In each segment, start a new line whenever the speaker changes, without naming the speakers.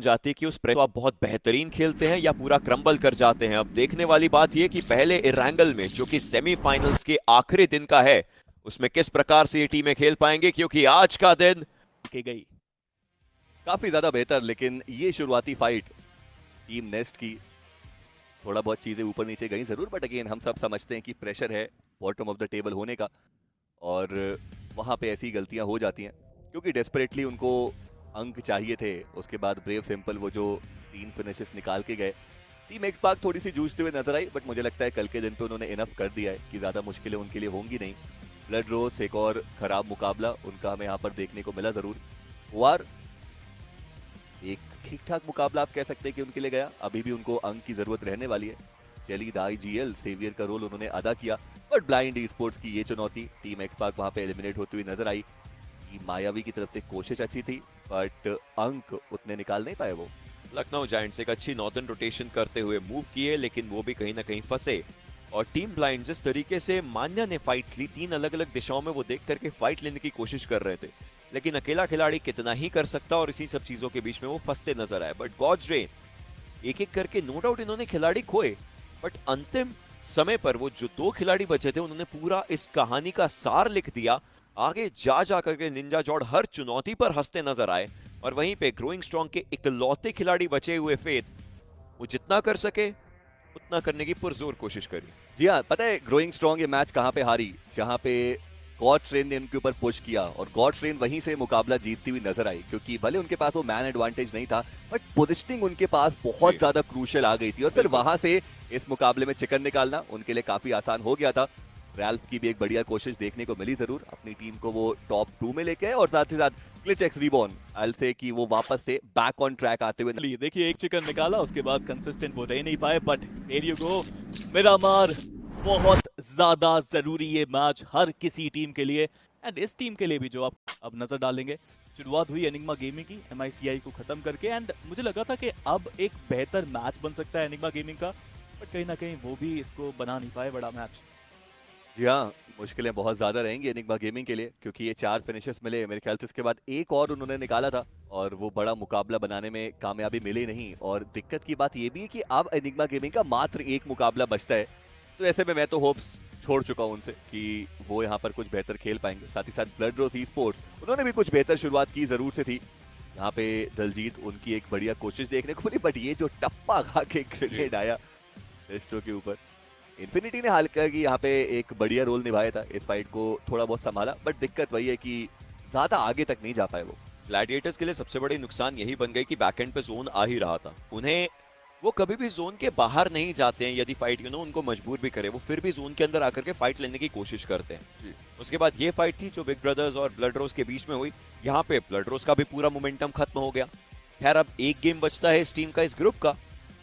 जाती कि उस तो आप बहुत बेहतरीन खेलते हैं या पूरा क्रम्बल कर जाते हैं। अब देखने वाली बात यह कि पहले इरैंगल में जो कि सेमीफाइनल्स के आखिरी दिन का है, उसमें किस प्रकार से ये टीमें खेल पाएंगे, क्योंकि आज का दिन
की गई काफी ज्यादा बेहतर, लेकिन ये शुरुआती फाइट टीम नेस्ट की थोड़ा बहुत चीजें ऊपर नीचे गई जरूर, बट अगेन हम सब समझते हैं कि प्रेशर है बॉटम ऑफ द टेबल होने का, और वहां पे ऐसी गलतियां हो जाती हैं क्योंकि डेस्परेटली उनको अंक चाहिए थे। उसके बाद ब्रेव सिंपल वो जो 3 फिनिशेस निकाल के गए, टीम एक्स पार्क थोड़ी सी जूझते हुए नजर आई, बट मुझे लगता है कल के दिन पे उन्होंने इनफ कर दिया है कि ज्यादा मुश्किलें उनके लिए होंगी नहीं। ब्लड रोज एक और खराब मुकाबला उनका हमें यहाँ पर देखने को मिला जरूर। वार एक ठीक ठाक मुकाबला आप कह सकते हैं कि उनके लिए गया, अभी भी उनको अंक की जरूरत रहने वाली है। चली IGL सेवियर का रोल उन्होंने अदा किया, बट ब्लाइंड ई स्पोर्ट्स की ये चुनौती, टीम एक्स पार्क वहां पे एलिमिनेट होती हुई नजर आई। मायावी की तरफ से कोशिश अच्छी थी, बट अंक उतने निकाल नहीं पाए वो।
लखनऊ जायंट्स एक अच्छी नॉर्दर्न रोटेशन करते हुए मूव किए, लेकिन वो भी कहीं ना कहीं फंसे। और टीम ब्लाइंड जिस तरीके से मान्या ने फाइट्स ली, 3 अलग अलग दिशाओं में वो देख करके फाइट लेने की कोशिश कर रहे थे, लेकिन अकेला खिलाड़ी कितना ही कर सकता, और इसी सब चीजों के बीच में वो फंसते नजर आए। बट गॉड्स रेन, एक एक करके नो डाउट इन्होंने खिलाड़ी खोए, बट अंतिम समय पर वो जो 2 खिलाड़ी बचे थे, उन्होंने पूरा इस कहानी का सार लिख दिया। आगे जा करके निंजा जॉर्ड हर चुनौती पर हंसते नजर आए, और वहीं पे ग्रोइंग स्ट्रॉन्ग के इकलौते खिलाड़ी बचे हुए फेथ, वो जितना कर सके उतना करने की पुरजोर कोशिश करी।
जी हाँ, पता है ग्रोइंग स्ट्रॉन्ग ये मैच कहाँ पे हारी, जहाँ पे गॉड ट्रेन ने उनके ऊपर पुश किया, और गॉड ट्रेन वहीं से मुकाबला जीतती हुई नजर आई, क्योंकि भले उनके पास वो मैन एडवांटेज नहीं था, बट पोजिशनिंग उनके पास बहुत ज्यादा क्रूशियल आ गई थी, और फिर वहां से इस मुकाबले में चिकन निकालना उनके लिए काफी आसान हो गया था। रैल्फ की भी एक बढ़िया कोशिश देखने को मिली जरूर, अपनी टीम को वो टॉप 2 में लेके आए, और साथ ही साथ ग्लिच एक्स रिबॉर्न आई से कि वो वापस से बैक ऑन ट्रैक आते हुए।
देखिए एक चिकन निकाला, उसके बाद कंसिस्टेंट वो रह नहीं पाए, but here you go Miramar, बहुत ज्यादा जरूरी ये मैच हर किसी टीम के लिए, एंड इस टीम के लिए भी जो आप अब नजर डालेंगे। शुरुआत हुई एनिग्मा गेमिंग की MICI को खत्म करके, एंड मुझे लगा था कि अब एक बेहतर मैच बन सकता है एनिग्मा गेमिंग का, बट कहीं ना कहीं वो भी इसको बना नहीं पाए बड़ा मैच।
जी हाँ, मुश्किलें बहुत ज्यादा रहेंगी एनिग्मा गेमिंग के लिए, क्योंकि ये 4 फिनिशेस मिले मेरे ख्याल से, इसके बाद एक और उन्होंने निकाला था, और वो बड़ा मुकाबला बनाने में कामयाबी मिली नहीं। और दिक्कत की बात ये भी है कि अब एनिग्मा गेमिंग का मात्र एक मुकाबला बचता है, तो ऐसे में मैं तो होप्स छोड़ चुका हूं उनसे कि वो यहाँ पर कुछ बेहतर खेल पाएंगे। साथ ही साथ ब्लड रोज ई स्पोर्ट्स, उन्होंने भी कुछ बेहतर शुरुआत की जरूर से थी, यहाँ पे दलजीत उनकी एक बढ़िया कोशिश देखने को मिली, बट ये जो टप्पा खा के ग्रेनेड आया रेस्टो के ऊपर, इन्फिनिटी ने हालांकि यहाँ पे एक बढ़िया रोल निभाया था, इस फाइट को थोड़ा बहुत संभाला, बट दिक्कत वही है कि ज्यादा आगे तक नहीं जा पाए वो।
ग्लैडिएटर्स के लिए सबसे बड़ी नुकसान यही बन गई कि बैकएंड पे जोन आ ही रहा था, उन्हें वो कभी भी जोन के बाहर नहीं जाते हैं। यदि फाइट उनको मजबूर भी करे, वो फिर भी जोन के अंदर आकर के फाइट लेने की कोशिश करते हैं। उसके बाद ये फाइट थी जो बिग ब्रदर्स और ब्लड रोज के बीच में हुई, यहाँ पे ब्लड रोज का भी पूरा मोमेंटम खत्म हो गया। खैर अब एक गेम बचता है इस टीम का, इस ग्रुप का,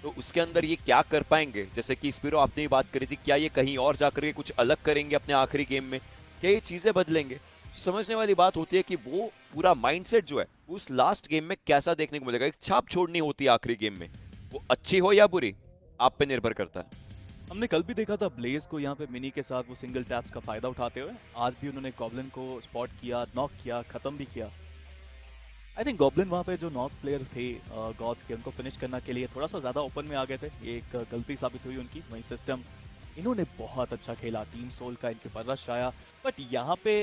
तो उसके अंदर ये क्या कर पाएंगे। जैसे कि स्पिरो आपने ही बात करी थी, क्या ये कहीं और जाकर के कुछ अलग करेंगे अपने आखिरी गेम में, क्या ये चीजें बदलेंगे। समझने वाली बात होती है कि वो पूरा माइंडसेट जो है उस लास्ट गेम में कैसा देखने को मिलेगा। एक छाप छोड़नी होती है आखिरी गेम में, वो अच्छी हो या बुरी आप पे निर्भर करता है।
हमने कल भी देखा था ब्लेज को यहाँ पे मिनी के साथ वो सिंगल टैप्स का फायदा उठाते हुए, आज भी उन्होंने गॉब्लिन को स्पॉट किया, नॉक किया, खत्म भी किया। आई थिंक गॉब्लिन वहाँ पे जो नॉक प्लेयर थे गॉड्स के, उनको फिनिश करने के लिए थोड़ा सा ज्यादा ओपन में आ गए थे, ये एक गलती साबित हुई उनकी। वहीं सिस्टम इन्होंने बहुत अच्छा खेला, टीम सोल का इनके पर रश आया, बट यहाँ पे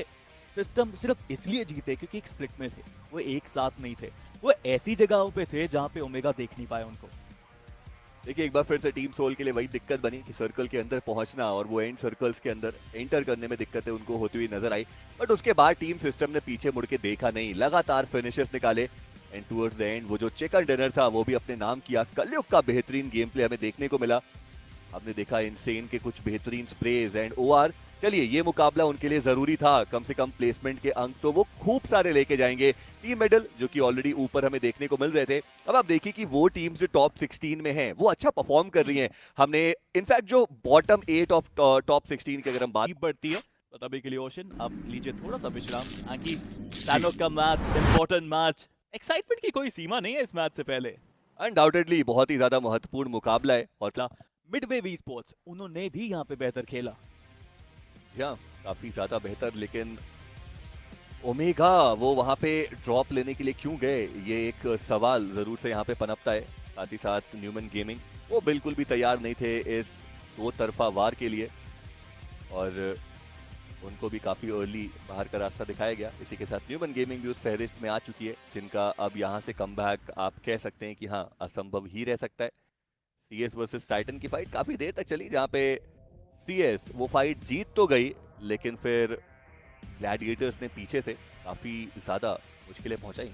सिस्टम सिर्फ इसलिए जीते क्योंकि एक स्प्लिट में थे, वो एक साथ नहीं थे, वो ऐसी जगहों पे थे जहाँ पे ओमेगा देख नहीं पाए उनको।
देखिए एक बार फिर से टीम सोल के लिए वही दिक्कत बनी कि सर्कल के अंदर पहुंचना और वो एंड सर्कल्स के अंदर एंटर करने में दिक्कतें उनको होती हुई नजर आई, बट उसके बाद टीम सिस्टम ने पीछे मुड़ के देखा नहीं, लगातार फिनिशेस निकाले, एंड टुवर्ड्स द एंड वो जो चिकन डिनर था वो भी अपने नाम किया। कलयुग का बेहतरीन गेम प्ले हमें देखने को मिला, हमने देखा इनसेन के कुछ बेहतरीन स्प्रेज एंड OR। चलिए ये मुकाबला उनके लिए जरूरी था, कम से कम प्लेसमेंट के अंक तो वो खूब सारे लेके जाएंगे। टीम मेडल जो कि ऑलरेडी ऊपर हमें देखने को मिल रहे थे, अब आप देखिए कि वो टीम्स जो टॉप 16 में हैं वो अच्छा परफॉर्म कर रही हैं। हमने इनफैक्ट जो बॉटम 8 ऑफ टॉप 16 की अगर हम बात
बढ़ती है तो तभी के लिए ओशन अब लीजिए थोड़ा सा विश्राम, आकि सैनोक का मैच, इंपॉर्टेंट मैच, एक्साइटमेंट की कोई सीमा नहीं है इस मैच से पहले।
अनडाउटेडली बहुत ही ज्यादा महत्वपूर्ण मुकाबला है, और
मिडवे वी स्पोर्ट्स उन्होंने भी यहाँ पे बेहतर खेला।
हाँ काफी ज्यादा बेहतर, लेकिन ओमेगा वो वहां पे ड्रॉप लेने के लिए क्यों गए, ये एक सवाल जरूर से यहाँ पे पनपता है। साथ ही साथ न्यूमन गेमिंग वो बिल्कुल भी तैयार नहीं थे इस दो तरफा वार के लिए, और उनको भी काफी अर्ली बाहर का रास्ता दिखाया गया। इसी के साथ न्यूमन गेमिंग भी उस फहरिस्त में आ चुकी है जिनका अब यहाँ से कमबैक आप कह सकते हैं कि हाँ असंभव ही रह सकता है। सीएस वर्सेस टाइटन की फाइट काफी देर तक चली, जहाँ पे सीएस वो फाइट जीत तो गई, लेकिन फिर ग्लैडिएटर्स ने पीछे से काफी ज्यादा मुश्किलें पहुंचाई।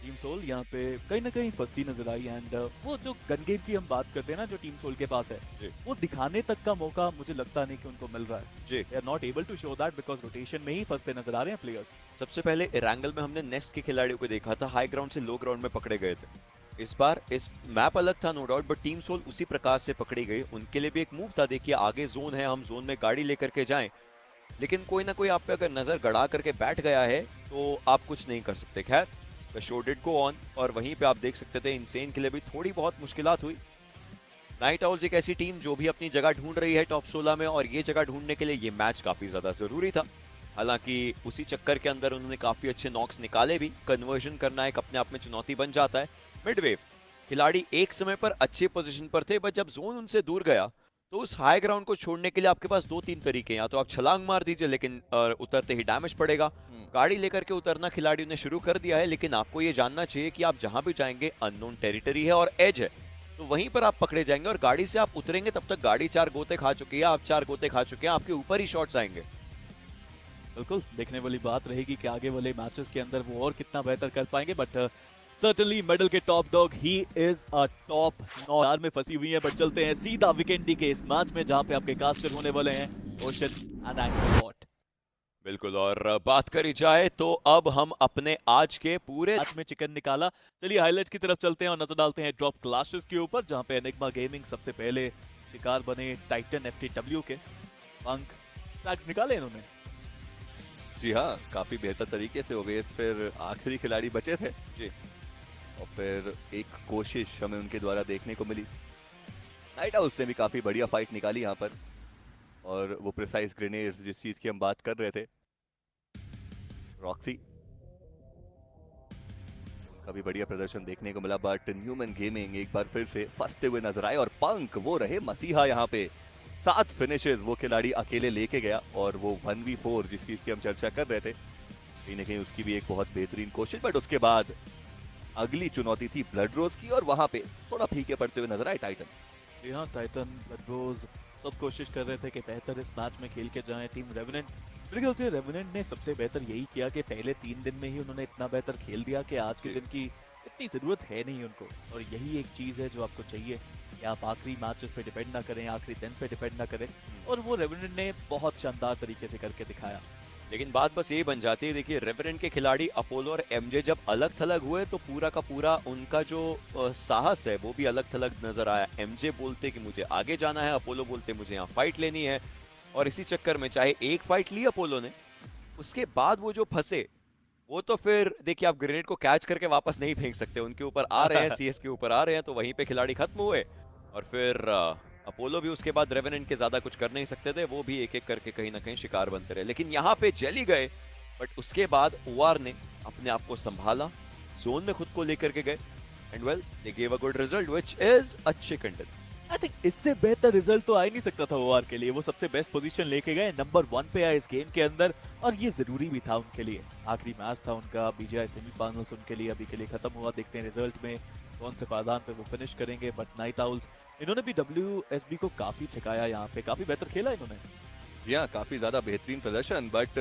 टीम सोल यहाँ पे कहीं ना कहीं फंसती नजर आई, एंड वो जो गन गेम की हम बात करते हैं ना जो टीम सोल के पास है,
जी।
वो दिखाने तक का मौका मुझे लगता नहीं कि उनको मिल रहा है।
जी।
They are not able to show that because rotation में ही फंसते नजर आ रहे हैं प्लेयर्स।
सबसे पहले एरांगल में हमने नेस्ट के खिलाड़ियों को देखा था, हाई ग्राउंड से लो ग्राउंड में पकड़े गए थे। इस बार इस मैप अलग था no doubt, but team Soul उसी प्रकार से पकड़ी गई। उनके लिए भी एक मूव था, देखिए आगे जोन है, हम जोन में गाड़ी लेकर के जाएं, लेकिन कोई ना कोई आप पे अगर नजर गड़ा करके बैठ गया है तो आप कुछ नहीं कर सकते। खैर the show did go on, और वहीं पे आप देख सकते थे इनसेन के लिए भी थोड़ी बहुत मुश्किलात हुई। नाइट आउल्स एक ऐसी टीम जो भी अपनी जगह ढूंढ रही है टॉप 16 में, और ये जगह ढूंढने के लिए ये मैच काफी ज्यादा जरूरी था। हालांकि उसी चक्कर के अंदर उन्होंने काफी अच्छे नॉक्स निकाले भी। कन्वर्जन करना एक अपने आप में चुनौती बन जाता है। मिडवेव खिलाड़ी एक समय पर अच्छे पोजीशन पर थे, बट जब जोन उनसे दूर गया तो उस हाई ग्राउंड को छोड़ने के लिए आपके पास दो तीन तरीके हैं। या तो आप छलांग मार दीजिए, लेकिन उतरते ही डैमेज पड़ेगा। गाड़ी लेकर के उतरना खिलाड़ियों ने शुरू कर दिया है, लेकिन आपको ये जानना चाहिए कि आप जहां भी जाएंगे अननोन टेरिटरी है और एज है, तो वहीं पर आप पकड़े जाएंगे। और गाड़ी से आप उतरेंगे तब तक गाड़ी 4 गोते खा चुकी है, आप 4 गोते खा चुके हैं, आपके ऊपर ही शॉट्स आएंगे।
बिल्कुल देखने वाली बात रहेगी कि आगे वाले मैचेस के अंदर वो और कितना बेहतर कर पाएंगे, बट सर्टेनली मेडल के top dog he is a top not में फंसी हुई है। बट चलते हैं सीधा वीकेंडी के इस मैच में जहां पे आपके कास्टर होने वाले हैं ओशन एंड एंकर।
बिल्कुल, और बात करी जाए तो अब हम अपने आज के पूरे
मैच में चिकन निकाला। चलिए हाइलाइट्स की तरफ चलते हैं और नजर डालते हैं ड्रॉप क्लैशेस के ऊपर, जहां पे एनिग्मा गेमिंग सबसे पहले शिकार बने टाइटन एफटीडब्ल्यू के। पंक टैग्स निकाले इन्होंने।
जी हाँ, काफी बेहतर तरीके से ओवेस फिर आखिरी खिलाड़ी बचे थे
जी,
और फिर एक कोशिश हमें उनके द्वारा देखने को मिली। नाइट हाउस ने भी काफी बढ़िया फाइट निकाली यहाँ पर, और वो प्रिसाइज ग्रेनेड्स जिस चीज की हम बात कर रहे थे, रॉक्सी उनका भी बढ़िया प्रदर्शन देखने को मिला। बट न्यूमन गेमिंग एक बार फिर से फंसते हुए नजर आए, और पंक वो रहे मसीहा यहाँ पे। 7 फिनिशेस वो खिलाड़ी अकेले लेके गया, और वो 1v4 जिस चीज की हम चर्चा कर रहे थे, कहीं ना कहीं उसकी भी एक बहुत बेहतरीन कोशिश। बट उसके बाद अगली चुनौती थी ब्लड रोज की, और वहां पे थोड़ा फीके पड़ते हुए नजर आए टाइटन।
जी हाँ, टाइटन ब्लड रोज सब कोशिश कर रहे थे कि बेहतर इस मैच में खेल के जाएं। टीम रेवेनेंट, मेरे ख्याल से रेवेनेंट ने सबसे बेहतर यही किया कि पहले 3 दिन में ही उन्होंने इतना बेहतर खेल दिया कि आज के दिन की इतनी जरूरत है नहीं उनको। और यही एक चीज है जो आपको चाहिए कि आप आखिरी मैचेस पे डिपेंड ना करें, आखिरी दिन पे डिपेंड ना करें, और वो रेवेनेंट ने बहुत शानदार तरीके से करके दिखाया।
लेकिन बात बस यही बन जाती है, देखिए रेवेनेंट के खिलाड़ी अपोलो और एमजे जब अलग थलग हुए तो पूरा का पूरा उनका जो साहस है वो भी अलग थलग नजर आया। एमजे बोलते कि मुझे आगे जाना है, अपोलो बोलते मुझे यहाँ फाइट लेनी है, और इसी चक्कर में चाहे एक फाइट ली अपोलो ने, उसके बाद वो जो फंसे वो तो फिर देखिए आप ग्रेनेड को कैच करके वापस नहीं फेंक सकते। उनके ऊपर आ रहे हैं, सीएस के ऊपर आ रहे हैं, तो वहीं पे खिलाड़ी खत्म हुए। और फिर अपोलो भी उसके बाद रेवेनेंट के ज्यादा कुछ कर नहीं सकते थे, वो भी एक एक करके कहीं ना कहीं शिकार बनते रहे। लेकिन यहाँ पे जेली गए, बट उसके बाद ओआर ने अपने आप को संभाला, जोन में खुद को लेकर के गए, and well they gave a good result which is a chicken dinner.
I think इससे बेहतर रिजल्ट तो आ ही नहीं सकता था ओआर के लिए। वो सबसे बेस्ट पोजीशन लेके गए, नंबर 1 पे आए इस गेम के अंदर, और ये जरूरी भी था उनके लिए। आखिरी मैच था उनका, बीजीआई सेमीफाइनल्स उनके लिए अभी के लिए खत्म हुआ। देखते हैं रिजल्ट में कौन से पायदान पे वो फिनिश करेंगे। बट नाइट आउल्स इन्होंने भी WSB को काफी छकाया, यहाँ पे काफी बेहतर खेला इन्होंने।
जी हाँ, काफी ज्यादा बेहतरीन प्रदर्शन। बट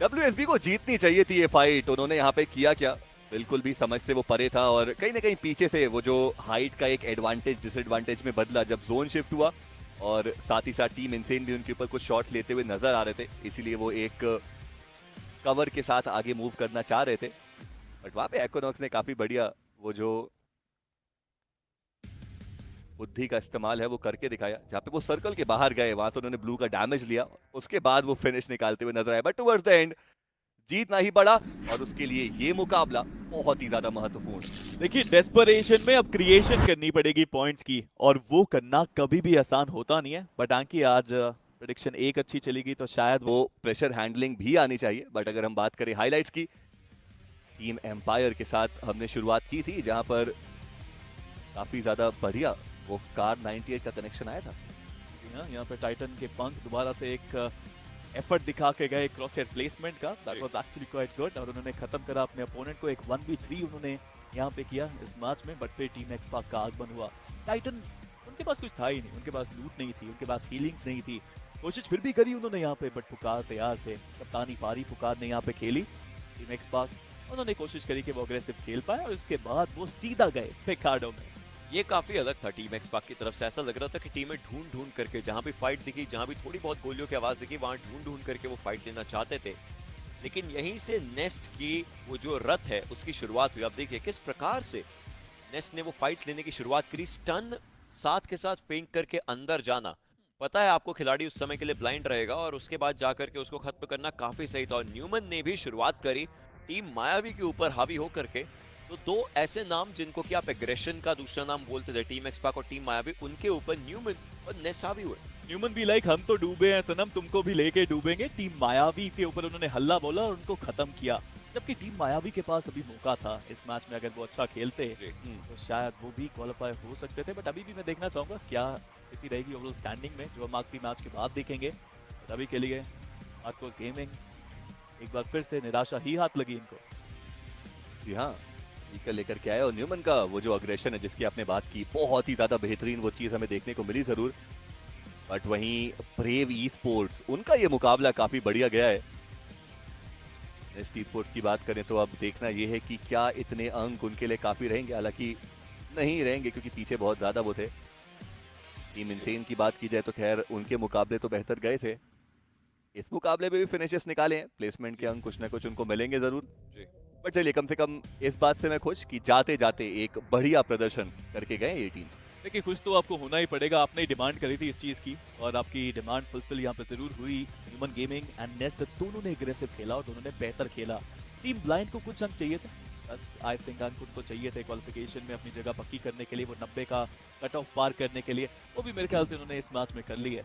WSB को जीतनी चाहिए थी ये फाइट। उन्होंने यहाँ पे किया क्या, बिल्कुल भी समझ से वो परे था, और कहीं ना कहीं पीछे से वो जो हाइट का एक एडवांटेज डिसएडवांटेज में बदला जब जोन शिफ्ट हुआ, और साथ ही साथ टीम इनसेन भी उनके ऊपर कुछ शॉट लेते हुए नजर आ रहे थे, इसीलिए वो एक कवर के साथ आगे मूव करना चाह रहे थे। बट वहां पे एक्वानॉक्स ने काफी बढ़िया वो जो बुद्धि का इस्तेमाल है वो करके दिखाया। जहाँ पे वो सर्कल के बाहर गए वहां से उन्होंने ब्लू का डैमेज लिया, उसके बाद वो फिनिश निकालते हुए नजर आए। बट टुवर्ड्स द एंड जीतना ही पड़ा, और उसके लिए ये मुकाबला बहुत ही ज्यादा महत्वपूर्ण।
देखिए डेस्परेशन में अब क्रिएशन करनी पड़ेगी पॉइंट्स की, और वो करना कभी भी आसान होता नहीं है। बट आंकी आज प्रेडिक्शन एक अच्छी चलेगी तो शायद
वो प्रेशर हैंडलिंग भी आनी चाहिए। बट अगर हम बात करें हाइलाइट्स की, टीम एम्पायर के साथ हमने शुरुआत की थी जहां पर काफी ज्यादा बढ़िया वो कार 98 का कनेक्शन आया था।
यहाँ पे टाइटन के पंख दोबारा से एक एफर्ट दिखा के गए क्रॉस हेड प्लेसमेंट का, that was actually quite good, और उन्होंने खत्म करा अपने अपोनेंट को। एक 1v3 उन्होंने यहाँ पे किया इस मैच में, बट फिर टीम एक्स पाक का आगमन हुआ। टाइटन उनके पास कुछ था ही नहीं, उनके पास लूट नहीं थी, उनके पास हीलिंग्स नहीं थी, कोशिश फिर भी करी उन्होंने यहाँ पे, बट पुकार तैयार थे। कप्तानी पारी पुकार ने यहाँ पे खेली टीम एक्स पाक, उन्होंने कोशिश करी कि वो अग्रेसिव खेल पाए, और उसके बाद वो सीधा गए पिकार्डो में।
ये काफी अलग था टीम एक्स पाक की तरफ से। ऐसा लग रहा था कि टीमें ढूंढ ढूंढ करके, जहां भी फाइट दिखी, जहां भी थोड़ी बहुत गोलियों की आवाज दिखी, वहां ढूंढ ढूंढ करके वो फाइट लेना चाहते थे। लेकिन यहीं से नेस्ट की वो जो रथ है उसकी शुरुआत हुई। अब देखिए किस प्रकार से नेस्ट ने वो फाइट्स लेने की शुरुआत करी, स्टन साथ के साथ फेंक करके अंदर जाना। पता है आपको खिलाड़ी उस समय के लिए ब्लाइंड रहेगा, और उसके बाद जाकर के उसको खत्म करना काफी सही था। और न्यूमन ने भी शुरुआत करी टीम मायावी के ऊपर हावी होकर के। तो दो ऐसे नाम जिनको कि आप एग्रेशन का दूसरा नाम बोलते थे, टीम एक्स पाक और टीम मायावी, उनके ऊपर न्यूमन और नेस्ट हावी हुए।
न्यूमन भी लाइक हम तो डूबे हैं सनम, तुमको भी लेके डूबेंगे। टीम मायावी के ऊपर उन्होंने हल्ला बोला और उनको खत्म किया, जबकि टीम मायावी के पास अभी मौका था इस मैच में। अगर वो अच्छा खेलते तो शायद वो भी क्वालिफाई हो सकते थे। बट अभी भी मैं देखना चाहूंगा क्या स्थिति रहेगी ओवरऑल स्टैंडिंग में, जो हम आखिरी मैच के बाद देखेंगे। बट अभी के लिए मार्कोस गेमिंग एक बार फिर से निराशा ही हाथ लगी इनको।
जी हाँ, ईकर लेकर के आया, और न्यूमन का वो जो अग्रेशन है जिसकी आपने बात की, बहुत ही ज्यादा बेहतरीन वो चीज हमें देखने को मिली जरूर। बट वहीं ब्रेव ई स्पोर्ट्स, उनका ये मुकाबला काफी बढ़िया गया है। नेस्ट ई स्पोर्ट्स की बात करें तो अब देखना ये है कि क्या इतने अंक उनके लिए काफी रहेंगे। हालांकि नहीं रहेंगे क्योंकि पीछे बहुत ज्यादा वो थे। टीम इनसेन की बात की जाए तो खैर उनके मुकाबले तो बेहतर गए थे, इस मुकाबले में भी फिनिशेस निकाले हैं, प्लेसमेंट के अंक कुछ ना कुछ उनको मिलेंगे जरूर। बट चलिए, कम से कम इस बात से मैं खुश कि जाते जाते एक बढ़िया प्रदर्शन करके गए ये टीम्स।
देखिए कुछ तो आपको होना ही पड़ेगा, आपने डिमांड करी थी इस चीज की, और आपकी डिमांड फुलफिल यहाँ पे जरूर हुई। ह्यूमन गेमिंग एंड नेस्ट दोनों ने एग्रेसिव खेला और दोनों ने बेहतर खेला। टीम ब्लाइंड को कुछ अंक चाहिए थे, बस आई थिंक अंक उनको चाहिए थे क्वालिफिकेशन में अपनी जगह पक्की करने के लिए, वो 90 का कट ऑफ पार करने के लिए। वो भी मेरे ख्याल से उन्होंने इस मैच में कर ली है।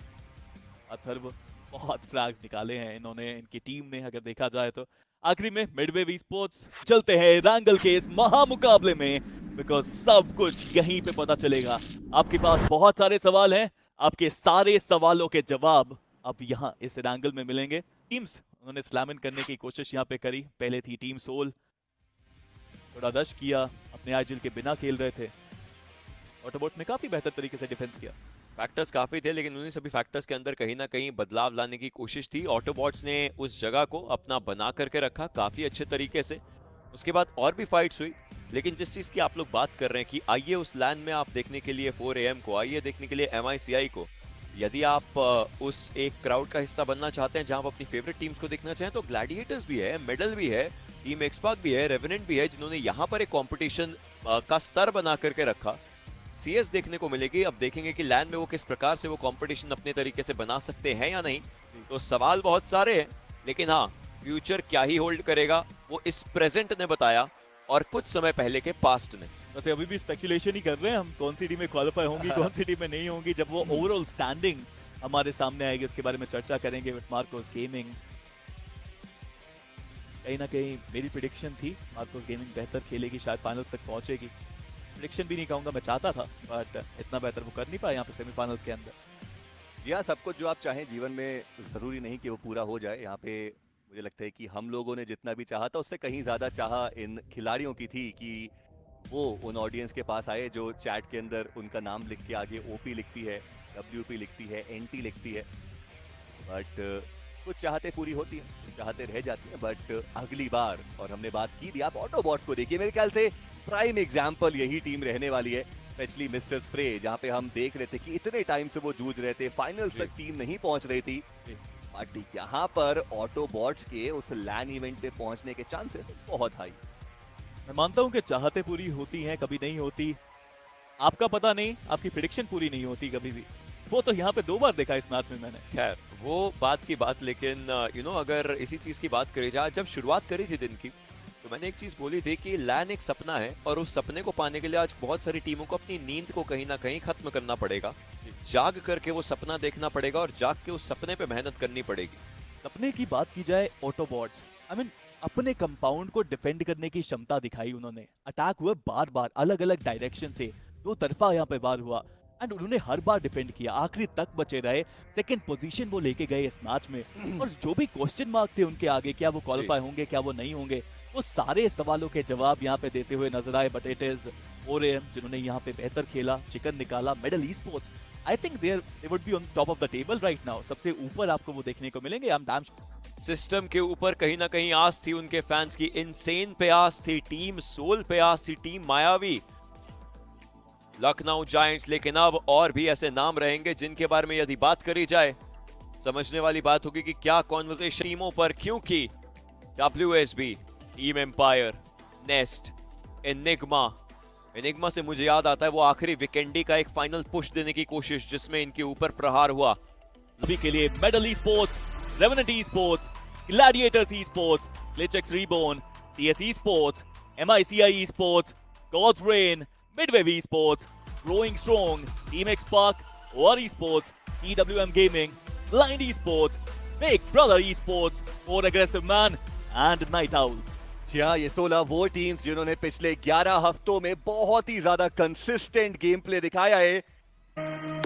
अथर्व बहुत फ्लैग्स निकाले हैं इन्होंने, इनकी टीम ने, अगर देखा जाए तो। आखिरी में मिडवे वी स्पोर्ट्स चलते हैं रैंगल के इस महामुकाबले में, बिकॉज सब कुछ यहीं पे पता चलेगा। आपके पास बहुत सारे सवाल हैं, आपके सारे सवालों के जवाब अब यहाँ इस रैंगल में मिलेंगे। टीम्स उन्होंने स्लैम इन करने की कोशिश यहाँ पे करी। पहले थी टीम सोल, थोड़ा रश किया, अपने आइजिल के बिना खेल रहे थे। ऑटोबॉट ने काफी बेहतर तरीके से डिफेंस किया।
फैक्टर्स काफी थे, लेकिन उन्हीं सभी फैक्टर्स के अंदर कहीं ना कहीं बदलाव लाने की कोशिश थी। ऑटोबॉट्स ने उस जगह को अपना बना करके रखा काफी अच्छे तरीके से। उसके बाद और भी फाइट्स हुई, लेकिन जिस चीज की आप लोग बात कर रहे हैं कि आइए उस लैंड में आप देखने के लिए 4 AM को, आइए देखने के लिए MICI को, यदि आप उस एक क्राउड का हिस्सा बनना चाहते हैं जहां आप अपनी फेवरेट टीम्स को देखना चाहें, तो ग्लैडिएटर्स भी है, मेडल भी है, टीम एक्सपाक भी है, रेवेनेंट भी है, जिन्होंने यहाँ पर एक कंपटीशन का स्तर बना करके रखा। CS देखने को मिलेगी। अब देखेंगे कि लैंड में वो किस प्रकार से वो कंपटीशन अपने तरीके से बना सकते हैं या नहीं। तो सवाल बहुत सारे हैं, लेकिन हाँ, फ्यूचर क्या ही होल्ड करेगा वो इस प्रेजेंट ने बताया और कुछ समय पहले के पास्ट ने।
वैसे अभी भी स्पेकुलेशन ही कर रहे हैं हम, कौन सी टीमें क्वालिफाई होंगी, कौन सी टीमें नहीं होंगी। जब वो ओवरऑल स्टैंडिंग हमारे सामने आएगी उसके बारे में चर्चा करेंगे विद मार्कोस गेमिंग। कहीं ना कहीं मेरी प्रेडिक्शन थी मार्कोस गेमिंग बेहतर खेलेगी, शायद फाइनल्स तक पहुंचेगी। प्रेडिक्शन भी नहीं कहूंगा, मैं चाहता था, बट इतना बेहतर वो कर नहीं पाया यहाँ पे सेमीफाइनल्स के अंदर।
या सब कुछ जो आप चाहें जीवन में जरूरी नहीं कि वो पूरा हो जाए। यहाँ पे मुझे लगता है कि हम लोगों ने जितना भी चाहा था उससे कहीं ज्यादा चाहा इन खिलाड़ियों की थी कि वो उन ऑडियंस के पास आए जो चैट के अंदर उनका नाम लिख के आगे OP लिखती है, WP लिखती है, NT लिखती है। बट कुछ चाहते पूरी होती हैं, कुछ चाहते रह जाती हैं। बट अगली बार, और हमने बात की थी, आप ऑटोबॉट्स को देखिए, मेरे ख्याल से प्राइम एग्जाम्पल यही टीम रहने वाली है, स्पेशली मिस्टर स्प्रे, जहाँ पे हम देख रहे थे कि इतने टाइम से वो जूझ रहे थे, फाइनल्स तक टीम नहीं पहुंच रही थी। बट यहाँ पर ऑटोबॉट्स के उस लैन इवेंट पे पहुंचने के चांसेस बहुत हाई।
मैं मानता हूँ कि चाहते पूरी होती हैं, कभी नहीं होती। आपका पता नहीं, आपकी प्रेडिक्शन पूरी नहीं होती कभी भी। वो तो यहाँ पे 2 बार देखा इस मैच में मैंने।
खैर वो बात की बात, लेकिन अगर इसी चीज की बात करी जाए, जब शुरुआत करी थी दिन की, तो मैंने एक चीज बोली थी कि लैन एक सपना है और उस सपने को पाने के लिए आज बहुत सारी टीमों को अपनी नींद को कहीं ना कहीं खत्म करना पड़ेगा। जाग करके वो सपना देखना पड़ेगा और जाग के उस सपने पे मेहनत करनी पड़ेगी।
सपने की बात की जाए, ऑटोबॉट्स अपने कंपाउंड को डिफेंड करने की क्षमता दिखाई उन्होंने। अटैक हुए बार बार अलग अलग डायरेक्शन से, दो तरफा यहाँ पे वार हुआ एंड उन्होंने हर बार डिफेंड किया, आखिरी तक बचे रहे। सेकंड पोजीशन वो लेके गए इस मैच में। और जो भी क्वेश्चन मार्क थे उनके आगे, क्या वो क्वालिफाई होंगे, क्या वो नहीं होंगे, वो सारे सवालों के जवाब यहाँ पे देते हुए नजर आए। बट इट इज ओरेम जिन्होंने यहाँ पे बेहतर खेला, चिकन निकाला। Medal e sports, I think they would be on top of the table right now. सबसे ऊपर आपको वो देखने को मिलेंगे। आई एम डैम
सिस्टम के ऊपर कहीं ना कहीं आस थी उनके फैंस की, इनसेन पे आस थी, टीम सोल पे आस थी, टीम मायावी, लखनऊ जायंट्स। लेकिन अब और भी ऐसे नाम रहेंगे जिनके बारे में यदि बात करी जाए, समझने वाली बात होगी कि क्या कॉन्वर्सेशन टीमों पर, क्योंकि WSB, team Empire, Nest, Enigma से मुझे याद आता है वो आखिरी वीकेंडी का एक फाइनल पुश देने की कोशिश जिसमें इनके ऊपर प्रहार हुआ।
अभी के लिए Medal Esports, Revenant Esports, Gladiators Esports, Glitchx Reborn, CS Esports, MICI Esports, Gods Reign, Midwave Esports, Growing Strong, team XSpark, OR Esports, TWM gaming, Blind Esports, Big Brother Esports, और Aggressive Man and Night Owls.
जी हाँ, ये 16 वो teams जिन्होंने पिछले 11 हफ्तों में बहुत ही ज्यादा कंसिस्टेंट गेम प्ले दिखाया है।